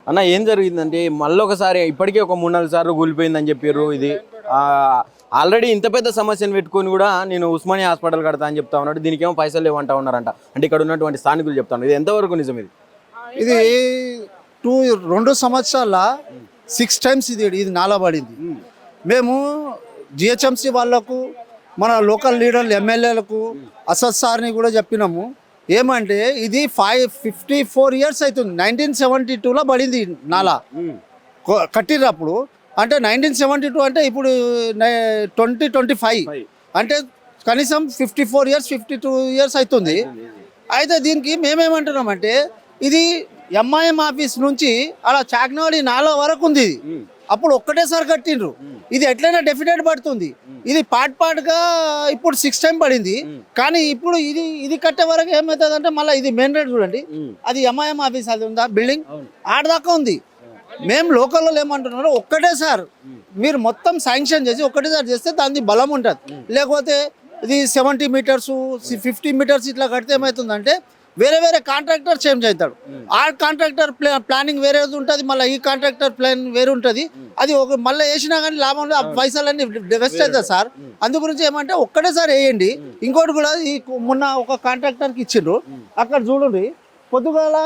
అన్న ఏం జరిగిందంటే మళ్ళీ ఒకసారి ఇప్పటికే ఒక 3-4 సార్లు కూలిపోయిందని చెప్పారు. ఇది ఆల్రెడీ ఇంత పెద్ద సమస్యను పెట్టుకొని కూడా నేను ఉస్మానియా హాస్పిటల్ కడతా అని చెప్తా ఉన్నాడు. దీనికి ఏమో పైసలు లేవంటా ఉన్నారంట. అంటే ఇక్కడ ఉన్నటువంటి స్థానికులు చెప్తాను. ఇది ఎంతవరకు నిజం? ఇది 2 సంవత్సరాల 6 టైమ్స్ ఇది నాలా పడింది. మేము జిహెచ్ఎంసీ వాళ్ళకు మన లోకల్ లీడర్లు ఎమ్మెల్యేలకు అసద్ సార్ని కూడా చెప్పినాము. ఏమంటే ఇది 54 ఇయర్స్ అవుతుంది. 1972లో పడింది నాలా కట్టినప్పుడు. అంటే 1972 అంటే ఇప్పుడు 2025 అంటే కనీసం 54 ఇయర్స్ 52 ఇయర్స్ అవుతుంది. అయితే దీనికి మేమేమంటున్నామంటే ఇది ఎంఐఎం ఆఫీస్ నుంచి అలా చాక్నవాడి నాలా వరకు ఉంది. అప్పుడు ఒక్కటేసారి కట్టిండ్రు. ఇది ఎట్లయినా డెఫినెట్ పడుతుంది. ఇది పార్ట్గా ఇప్పుడు 6 టైం పడింది. కానీ ఇప్పుడు ఇది కట్టే వరకు ఏమవుతుంది అంటే మళ్ళీ ఇది మెయిన్ రోడ్ చూడండి, అది ఎంఐఎం ఆఫీస్ అది ఉందా బిల్డింగ్ ఆడదాకా ఉంది. మేము లోకల్లో ఏమంటున్నారు, ఒక్కటేసారి మీరు మొత్తం శాంక్షన్ చేసి ఒక్కటేసారి చేస్తే దాని బలం ఉంటుంది. లేకపోతే ఇది 70 మీటర్స్ 50 మీటర్స్ ఇట్లా కడితే ఏమవుతుందంటే వేరే కాంట్రాక్టర్ చేంజ్ అవుతాడు. ఆ కాంట్రాక్టర్ ప్లానింగ్ వేరే ఉంటుంది, మళ్ళీ ఈ కాంట్రాక్టర్ ప్లాన్ వేరే ఉంటుంది. అది మళ్ళీ వేసినా కానీ లాభంలో ఆ పైసలన్నీ వెస్ట్ అవుతుంది సార్. అందు గురించి ఏమంటే ఒక్కటేసారి వేయండి. ఇంకోటి కూడా ఈ మొన్న ఒక కాంట్రాక్టర్కి ఇచ్చిండ్రు, అక్కడ చూడండి పొద్దుగాల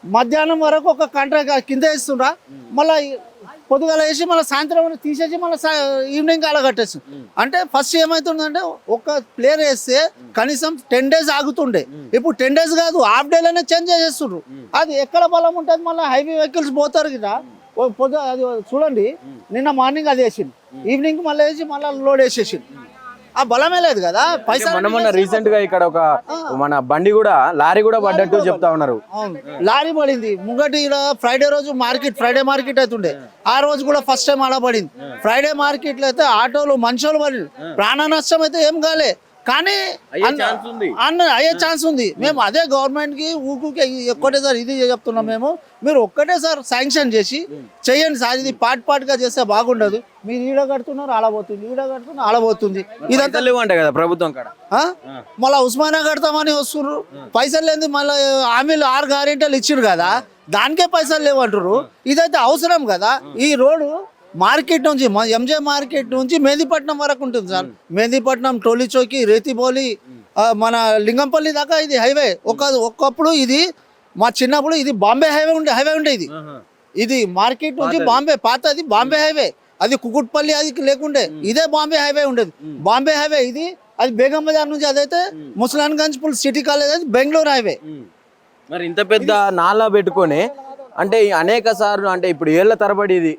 మధ్యాహ్నం వరకు ఒక కాంట్రాక్ట్ కింద వేస్తుండ్రా, మళ్ళీ పొద్దుగాల వేసి మళ్ళీ సాయంత్రం తీసేసి మళ్ళీ ఈవినింగ్ అలా కట్టేస్తుంది. అంటే ఫస్ట్ ఏమవుతుందంటే ఒక ప్లేయర్ వేస్తే కనీసం 10 days ఆగుతుండే, ఇప్పుడు 10 days కాదు హాఫ్ డేలోనే చేంజ్ చేసేస్తుండ్రు. అది ఎక్కడ బలం ఉంటుంది? మళ్ళీ హైవే వెహికల్స్ పోతారు కదా, అది చూడండి నిన్న మార్నింగ్ అది వేసింది, ఈవినింగ్ మళ్ళీ వేసి మళ్ళీ లోడ్ వేసేసింది. ఆ బలమే లేదు కదా. పైసలు మొన్న రీసెంట్ గా ఇక్కడ ఒక మన బండి కూడా లారీ కూడా పడ్డట్టు చెప్తా ఉన్నారు. లారీ పడింది ముంగటి ఫ్రైడే మార్కెట్ అవుతుండే, ఆ రోజు కూడా ఫస్ట్ టైం అలా పడింది. ఫ్రైడే మార్కెట్ లో అయితే ఆటోలు మనుషులు పడి ప్రాణ నష్టం అయితే ఏం కాలే, కానీ అయ్యే ఛాన్స్ ఉంది. మేము అదే గవర్నమెంట్ కి ఊకే ఒక్కటేసారి ఇది చెప్తున్నాం. మీరు ఒక్కటేసారి శాంక్షన్ చేసి చెయ్యండి సార్. ఇది పార్ట్గా చేస్తే బాగుండదు. మీరు ఈడ కడుతున్నారు అలా పోతుంది, ఈడ కడుతున్నారు అలా పోతుంది. ఇదంతా లేవంట కదా ప్రభుత్వం కాడ. మళ్ళీ ఉస్మానియా కడతామని వస్తున్నారు, పైసలు లేదు. మళ్ళీ హామీలు 6 గ్యారెంటీలు ఇచ్చిరు కదా, దానికే పైసలు లేవంటారు. ఇదైతే అవసరం కదా. ఈ రోడ్డు మార్కెట్ నుంచి ఎంజే మార్కెట్ నుంచి మెహదీపట్నం వరకు ఉంటుంది సార్. మెహదీపట్నం, టోలీ చౌకి, రేతిబోలి, మన లింగంపల్లి దాకా ఇది హైవే. ఒకప్పుడు ఇది మా చిన్నప్పుడు ఇది బాంబే హైవే ఉండే. ఇది మార్కెట్ నుంచి బాంబే పాతది బాంబే హైవే. అది కుకుట్పల్లి అది లేకుండే, ఇదే బాంబే హైవే ఉండేది. బాంబే హైవే ఇది. అది బేగం బజార్ నుంచి అదైతే ముస్లాన్గంజ్ సిటీ కాలేజ్ అది బెంగళూరు హైవే. మరి ఇంత పెద్ద నాలా పెట్టుకొని అంటే అనేక సార్లు, అంటే ఇప్పుడు ఏళ్ల తరబడి ఇది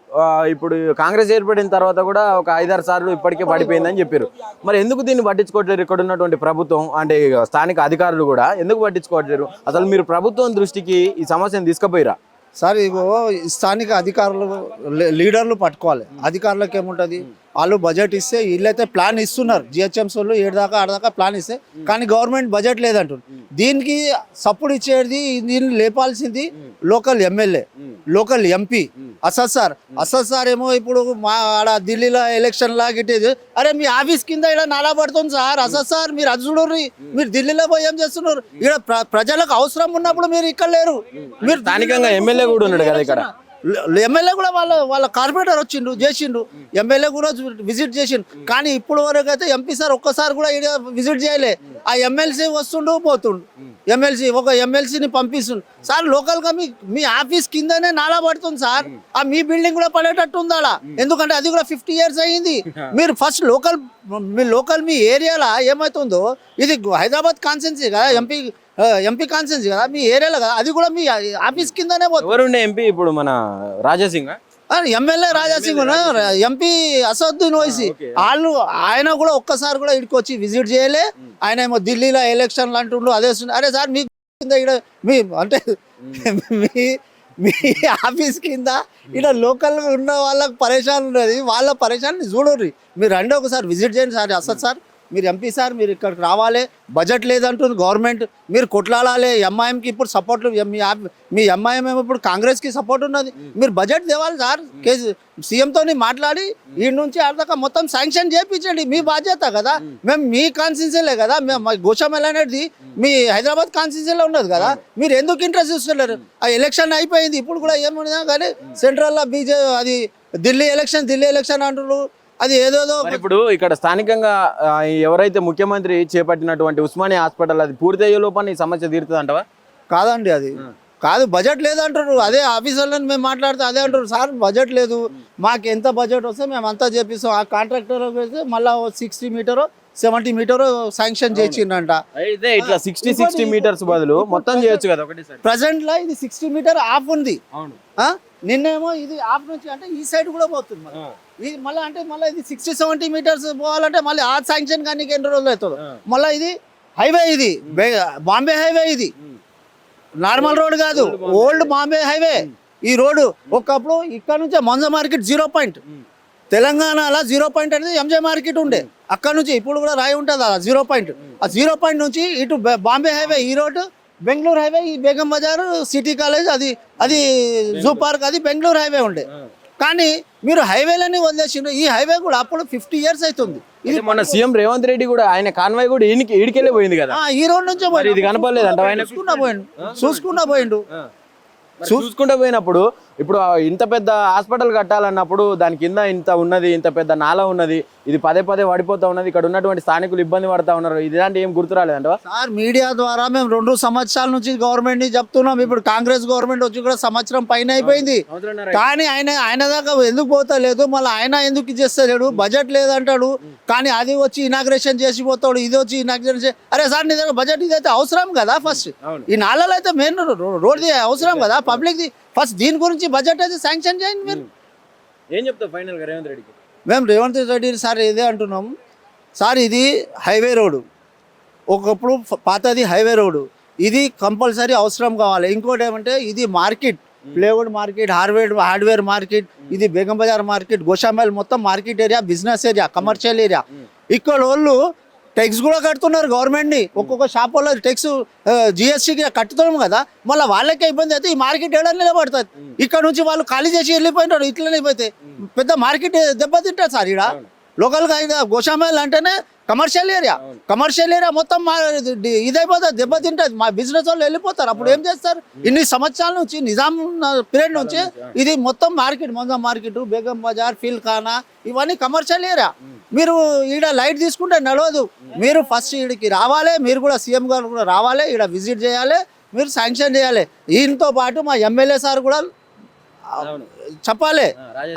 ఇప్పుడు కాంగ్రెస్ ఏర్పడిన తర్వాత కూడా ఒక 5-6 సార్లు ఇప్పటికే పడిపోయిందని చెప్పారు. మరి ఎందుకు దీన్ని పట్టించుకోవట్లేరు ఇక్కడ ఉన్నటువంటి ప్రభుత్వం, అంటే స్థానిక అధికారులు కూడా ఎందుకు పట్టించుకోవట్లేరు? అసలు మీరు ప్రభుత్వం దృష్టికి ఈ సమస్యను తీసుకుపోయిరా సార్? ఇగో స్థానిక అధికారులు లీడర్లు పట్టుకోవాలి. అధికారులకు ఏముంటుంది, వాళ్ళు బడ్జెట్ ఇస్తే వీళ్ళైతే ప్లాన్ ఇస్తున్నారు. జిహెచ్ఎంసీ వాళ్ళు 7 దాకా 8 దాకా ప్లాన్ ఇస్తే, కానీ గవర్నమెంట్ బడ్జెట్ లేదంటారు. దీనికి సపోర్ట్ ఇచ్చేది, దీన్ని లేపాల్సింది local MLA, local MP Asad sir ఏమో ఇప్పుడు మా ఆడ ఢిల్లీలో ఎలక్షన్ లాగిట్టేది, అరే మీ ఆఫీస్ కింద ఇక్కడ నాలా పడుతుంది సార్. అసద్ సార్ మీరు అది చూడరు, మీరు ఢిల్లీలో పోయి ఏం చేస్తున్నారు? ఇక్కడ ప్రజలకు అవసరం ఉన్నప్పుడు మీరు ఇక్కడ లేరు. మీరు స్థానికంగా ఎమ్మెల్యే కూడా ఉన్నాడు కదా ఇక్కడ. ఎమ్మెల్యే కూడా వాళ్ళ కార్పొరేటర్ చేసిండు, ఎమ్మెల్యే కూడా విజిట్ చేసిండు. కానీ ఇప్పుడు వరకు అయితే ఎంపీ సార్ ఒక్కసారి కూడా విజిట్ చేయలే. ఆ ఎమ్మెల్సీ వస్తుండు పోతుండు, ఒక ఎమ్మెల్సీని పంపిస్తుండు. సార్ లోకల్గా మీ ఆఫీస్ కిందనే నాలా పడుతుంది సార్. ఆ మీ బిల్డింగ్ కూడా పడేటట్టు ఉందా? ఎందుకంటే అది కూడా 50 years అయ్యింది. మీరు ఫస్ట్ లోకల్ మీ ఏరియాలో ఏమవుతుందో, ఇది హైదరాబాద్ కాన్స్టిట్యున్సీ కదా, ఎంపీ కాన్స్టిట్యున్సీ కదా, మీ ఏరియాలో కదా, అది కూడా మీ ఆఫీస్ కిందనే పోతుంది. ఎంపీ ఇప్పుడు మన రాజాసింగ్, ఎమ్మెల్యే రాజాసింగ్, ఎంపీ అసదుద్దీన్ ఓవైసీ, ఆయన కూడా ఒక్కసారి కూడా ఇక్కడికి వచ్చి విజిట్ చేయలే. ఆయన ఏమో ఢిల్లీలో ఎలక్షన్లు అంటుండ్రు, అదే. అరే సార్ మీకు మీ అంటే మీ ఆఫీస్ కింద ఇక్కడ లోకల్గా ఉన్న వాళ్ళకి పరేషాన్ ఉన్నది, వాళ్ళ పరేషాన్ని చూడరు. మీరు రండి ఒకసారి విజిట్ చేయండి సార్. అసద్ సార్ మీరు ఎంపీ సార్ మీరు ఇక్కడికి రావాలి, బడ్జెట్ లేదంటుంది గవర్నమెంట్, మీరు కొట్లాడాలి. ఎంఐఎంకి ఇప్పుడు సపోర్ట్, మీ ఎంఐఎం ఇప్పుడు కాంగ్రెస్కి సపోర్ట్ ఉన్నది, మీరు బడ్జెట్ తేవాలి సార్. సీఎంతో మాట్లాడి ఈ నుంచి ఆడదాకా మొత్తం శాంక్షన్ చేయించండి, మీ బాధ్యత కదా. మేము మీ కాన్స్టిట్యూన్సీలే కదా, మేము గోషామెల్ అనేది మీ హైదరాబాద్ కాన్స్టిట్యూన్సీలో ఉన్నది కదా, మీరు ఎందుకు ఇంట్రెస్ట్ చూస్తున్నారు? ఆ ఎలక్షన్ అయిపోయింది, ఇప్పుడు కూడా ఏమన్నా కానీ సెంట్రల్లో అది ఢిల్లీ ఎలక్షన్ అంటున్నారు, అది ఏదోదో. మరి ఇప్పుడు ఇక్కడ స్థానికంగా ఎవరైతే ముఖ్యమంత్రి చేపట్టినటువంటి ఉస్మానియా హాస్పిటల్ అది పూర్తయ్యే లోపల ఈ సమస్య తీరుతుంది అంటవా? కాదండి, అది కాదు, బడ్జెట్ లేదంటారు. అదే ఆఫీసర్లను మేము మాట్లాడితే అదే అంటారు, సార్ బడ్జెట్ లేదు, మాకు ఎంత బడ్జెట్ వస్తే మేము అంతా చేపిస్తాం. ఆ కాంట్రాక్టర్ అయితే మళ్ళీ 60 మీటరు 70 మీటరు శాంక్షన్ చేసిండంట. అయితే ఇట్లా 60 మీటర్స్ బదులు మొత్తం చేయొచ్చు కదా ఒకటేసారి. ప్రజెంట్ లో ఇది 60 మీటర్ ఆఫ్ ఉంది, నిన్నేమో ఇది ఆఫ్ నుంచి అంటే ఈ సైడ్ కూడా పోతుంది. ఇది మళ్ళీ అంటే మళ్ళీ ఇది 60-70 మీటర్స్ పోవాలంటే మళ్ళీ ఆ శాంక్షన్ కానీ ఎన్ని రోజులు అవుతుంది. మళ్ళీ ఇది హైవే, ఇది బాంబే హైవే, ఇది నార్మల్ రోడ్ కాదు, ఓల్డ్ బాంబే హైవే. ఈ రోడ్డు ఒకప్పుడు ఇక్కడ నుంచే మంజ మార్కెట్ 0 పాయింట్, తెలంగాణలో 0 పాయింట్ అనేది ఎంజే మార్కెట్ ఉండే, అక్కడ నుంచి ఇప్పుడు కూడా రాయి ఉంటుంది ఆ 0 పాయింట్. ఆ 0 పాయింట్ నుంచి ఇటు బాంబే హైవే, ఈ రోడ్డు బెంగళూరు హైవే, ఈ బేగం బజార్ సిటీ కాలేజ్, అది జూ పార్క్, అది బెంగళూరు హైవే ఉండే. కానీ మీరు హైవేలన్నీ వదిలేసిండ్రు. ఈ హైవే కూడా అప్పుడు 50 ఇయర్స్ అవుతుంది. ఇది మన సీఎం రేవంత్ రెడ్డి కూడా ఆయన కాన్వాయ్ కూడా ఈడికెళ్ళి పోయింది కదా, ఈ రోడ్ నుంచే ఇది కనపడలేదు అంటే ఆయన చూసుకుంటా పోయిండు. చూసుకుంటూ పోయినప్పుడు ఇప్పుడు ఇంత పెద్ద హాస్పిటల్ కట్టాలన్నప్పుడు దాని కింద ఇంత ఉన్నది, ఇంత పెద్ద నాల ఉన్నది, ఇది పదే పడిపోతా ఉన్నది, ఇక్కడ ఉన్నటువంటి స్థానికులు ఇబ్బంది పడతా ఉన్నారు, ఇలాంటి ఏం గుర్తు రాలేదంట సార్? మీడియా ద్వారా మేము 2 సంవత్సరాల నుంచి గవర్నమెంట్ ని చెప్తున్నాం. ఇప్పుడు కాంగ్రెస్ గవర్నమెంట్ వచ్చి కూడా సంవత్సరం పైన అయిపోయింది, కానీ ఆయన దాకా ఎందుకు పోతలేదు, మళ్ళీ ఆయన ఎందుకు చేస్తలేడు? బడ్జెట్ లేదంటాడు, కానీ అది వచ్చి ఇనాగ్రేషన్ చేసి పోతాడు, ఇది వచ్చి ఇనాగ్రేషన్. అరే సార్ నీ దగ్గర బడ్జెట్ ఇదైతే అవసరం కదా, ఫస్ట్ ఈ నాలలో అయితే మెయిన్ రోడ్ అవసరం కదా పబ్లిక్ ది, ఫస్ట్ దీని గురించి బడ్జెట్ అయితే శాంక్షన్ చేయండి. మీరు ఏం చెప్తారు ఫైనల్ గా రేవంత్ రెడ్డికి? మేము రేవంత్ రెడ్డి సార్ ఇదే అంటున్నాం సార్, ఇది హైవే రోడ్డు, ఒకప్పుడు పాతది హైవే రోడ్డు, ఇది కంపల్సరీ అవసరం కావాలి. ఇంకోటి ఏమంటే ఇది market, plywood market, hardware market, ఇది బేగం బజార్ మార్కెట్, గోషామెల్ మొత్తం market area, business area, commercial area. ఇక్కడ వాళ్ళు టెక్స్ కూడా కడుతున్నారు గవర్నమెంట్ని, ఒక్కొక్క షాప్ వాళ్ళు టెక్స్ జిఎస్టీకి కట్టుతున్నాం కదా, మళ్ళీ వాళ్ళకే ఇబ్బంది అయితే ఈ మార్కెట్ ఏడా నిలబడుతుంది. ఇక్కడ నుంచి వాళ్ళు ఖాళీ చేసి వెళ్ళిపోయినారు, ఇట్లనే అయిపోతే పెద్ద మార్కెట్ దెబ్బతింటారు సార్. ఇక్కడ లోకల్గా గోషామెల్ అంటేనే కమర్షియల్ ఏరియా మొత్తం ఇదైపోతుంది, దెబ్బతింటుంది. మా బిజినెస్ వాళ్ళు వెళ్ళిపోతారు. అప్పుడు ఏం చేస్తారు? ఇన్ని సంవత్సరాల నుంచి నిజాం పీరియడ్ నుంచి ఇది మొత్తం మార్కెట్, మొంజం మార్కెట్, బేగం బజార్, ఫీల్ ఖానా, ఇవన్నీ కమర్షియల్ ఏరియా. మీరు ఈడ లైట్ తీసుకుంటే నడవదు, మీరు ఫస్ట్ ఈడికి రావాలి, మీరు కూడా సీఎం గారు కూడా రావాలి, ఈడ విజిట్ చేయాలి, మీరు శాంక్షన్ చేయాలి. ఈయనతో పాటు మా ఎమ్మెల్యే సార్ కూడా చెప్పాలి,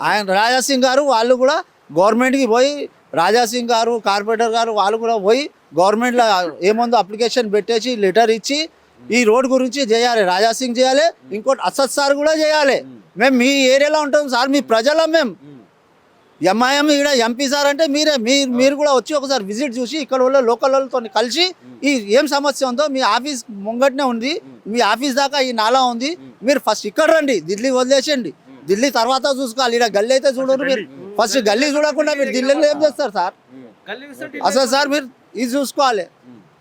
ఆయన రాజాసింగ్ గారు వాళ్ళు కూడా గవర్నమెంట్కి పోయి, రాజాసింగ్ గారు కార్పొరేటర్ గారు వాళ్ళు కూడా పోయి గవర్నమెంట్లో ఏముందో అప్లికేషన్ పెట్టేసి లెటర్ ఇచ్చి ఈ రోడ్ గురించి చేయాలి. రాజాసింగ్ చేయాలి, ఇంకోటి అసద్ సార్ కూడా చేయాలి. మేము మీ ఏరియాలో ఉంటాం సార్, మీ ప్రజలం మేము. ఎంఐఎం ఇక్కడ ఎంపీ సార్ అంటే మీరు కూడా వచ్చి ఒకసారి విజిట్ చూసి ఇక్కడ వాళ్ళ లోకల్ వాళ్ళతో కలిసి ఈ ఏం సమస్య ఉందో, మీ ఆఫీస్ ముంగట్నే ఉంది, మీ ఆఫీస్ దాకా ఈ నాలా ఉంది, మీరు ఫస్ట్ ఇక్కడ రండి, ఢిల్లీ వదిలేసండి, ఢిల్లీ తర్వాత చూసుకోవాలి. ఇక్కడ గల్లీ అయితే చూడరు, మీరు ఫస్ట్ గల్లీ చూడకుండా మీరు ఢిల్లీలో ఏం చేస్తారు సార్? అసలు సార్ మీరు ఇది చూసుకోవాలి.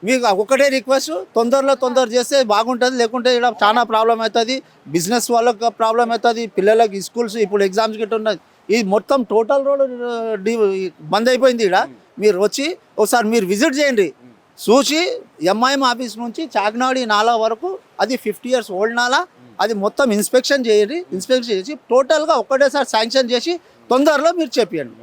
మీకు ఒకటే రిక్వెస్ట్, తొందర చేస్తే బాగుంటుంది, లేకుంటే ఇక్కడ చాలా ప్రాబ్లం అవుతుంది, బిజినెస్ వాళ్ళకి ప్రాబ్లం అవుతుంది, పిల్లలకి స్కూల్స్ ఇప్పుడు ఎగ్జామ్స్ గిట్ట ఉన్నది, ఇది మొత్తం టోటల్ రోడ్ బంద్ అయిపోయింది. ఇక్కడ మీరు వచ్చి ఒకసారి మీరు విజిట్ చేయండి, చూసి ఎంఐఎం ఆఫీస్ నుంచి చాగ్నాడి నాలా వరకు అది 50 ఇయర్స్ ఓల్డ్ నాలా, అది మొత్తం ఇన్స్పెక్షన్ చేయండి. ఇన్స్పెక్షన్ చేసి టోటల్గా ఒక్కటేసారి శాంక్షన్ చేసి తొందరలో మీరు చెప్పండి.